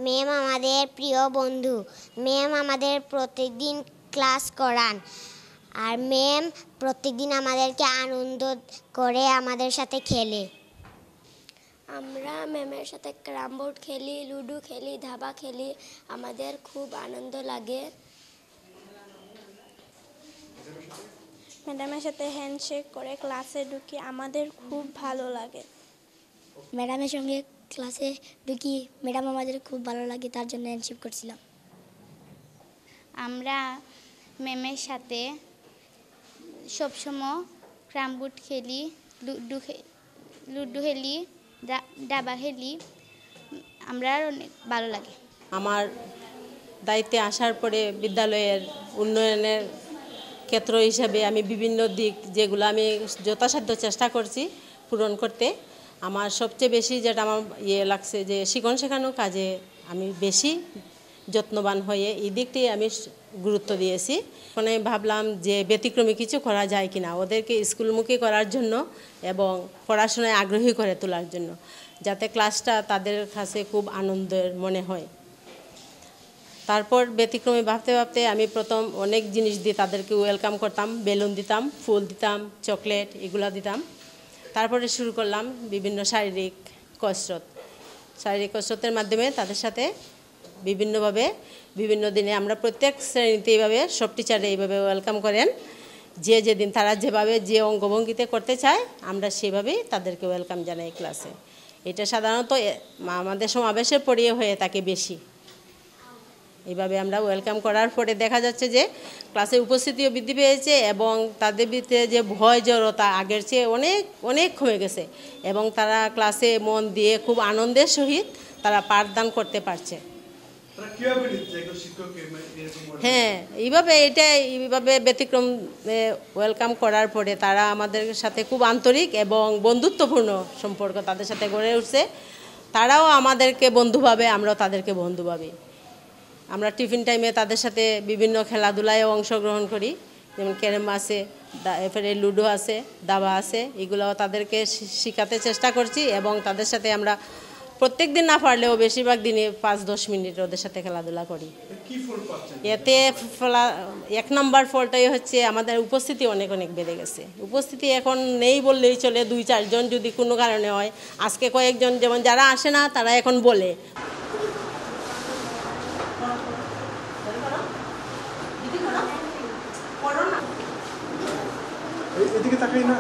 Ma'am আমাদের প্রিয় বন্ধু। ম্যাম আমাদের প্রত্যেকদিন ক্লাস করান, আর ম্যাম প্রত্যেকদিন আমাদেরকে আনন্দ করে আমাদের সাথে খেলে। আমরা ম্যামের সাথে ক্যারাম বোর্ড খেলি, লুডো খেলি, ধাবা খেলি, আমাদের খুব আনন্দ লাগে। ম্যাডামের সাথে হ্যান্ডশেক করে ক্লাসে ঢুকি, আমাদের খুব ভালো লাগে। ম্যাডামের সঙ্গে ক্লাসে ঢুকি, ম্যাডাম আমাদের খুব ভালো লাগে, তার জন্য হ্যান্ডশেক করছিলাম। আমরা ম্যামের সাথে সবসময় ক্যারাম বোর্ড খেলি, লুডো খেলি, দাবা খেলি, আমরা অনেক ভালো লাগে। আমার দায়িত্বে আসার পরে বিদ্যালয়ের উন্নয়নের ক্ষেত্র হিসাবে আমি বিভিন্ন দিক যেগুলো আমি যথাসাধ্য চেষ্টা করছি পূরণ করতে। আমার সবচেয়ে বেশি যেটা আমার লাগছে যে শিক্ষণ শেখানো কাজে আমি বেশি যত্নবান হয়ে এই দিকটি আমি গুরুত্ব দিয়েছি। এখন আমি ভাবলাম যে ব্যতিক্রমী কিছু করা যায় কিনা ওদেরকে স্কুলমুখী করার জন্য এবং পড়াশোনায় আগ্রহী করে তোলার জন্য, যাতে ক্লাসটা তাদের কাছে খুব আনন্দের মনে হয়। তারপর ব্যতিক্রমী ভাবতে ভাবতে আমি প্রথম অনেক জিনিস দিয়ে তাদেরকে ওয়েলকাম করতাম, বেলুন দিতাম, ফুল দিতাম, চকলেট এগুলো দিতাম। তারপরে শুরু করলাম বিভিন্ন শারীরিক কসরতের মাধ্যমে তাদের সাথে বিভিন্নভাবে বিভিন্ন দিনে আমরা প্রত্যেক শ্রেণীতে এইভাবে সব টিচারে এইভাবে ওয়েলকাম করেন, যেদিন তারা যেভাবে যে অঙ্গভঙ্গিতে করতে চায় আমরা সেভাবেই তাদেরকে ওয়েলকাম জানাই ক্লাসে। এটা সাধারণত আমাদের সমাবেশের পরেই হয়ে থাকে বেশি। এইভাবে আমরা ওয়েলকাম করার পরে দেখা যাচ্ছে যে ক্লাসে উপস্থিতিও বৃদ্ধি পেয়েছে এবং তাদের ভিতরে যে ভয় জড়তা আগের চেয়ে অনেক অনেক কমে গেছে এবং তারা ক্লাসে মন দিয়ে খুব আনন্দের সহিত তারা পাঠদান করতে পারছে। হ্যাঁ, এইভাবে ব্যতিক্রম ওয়েলকাম করার পরে তারা আমাদের সাথে খুব আন্তরিক এবং বন্ধুত্বপূর্ণ সম্পর্ক তাদের সাথে গড়ে উঠছে। তারাও আমাদেরকে বন্ধু ভাবে, আমরাও তাদেরকে বন্ধু ভাবি। আমরা টিফিন টাইমে তাদের সাথে বিভিন্ন খেলাধুলায় অংশগ্রহণ করি, যেমন ক্যারাম আছে, এরপরে লুডো আছে, দাবা আছে, এগুলোও তাদেরকে শেখাতে চেষ্টা করছি এবং তাদের সাথে আমরা প্রত্যেক দিন না পারলেও বেশিরভাগ দিনে 5-10 মিনিট ওদের সাথে খেলাধুলা করি। এতে এক নম্বর ফলটাই হচ্ছে আমাদের উপস্থিতি অনেক অনেক বেড়ে গেছে। উপস্থিতি এখন নেই বললেই চলে, 2-4 জন যদি কোনো কারণে হয়। আজকে কয়েকজন যেমন যারা আসে না তারা এখন বলে এদিকে তাকাই না,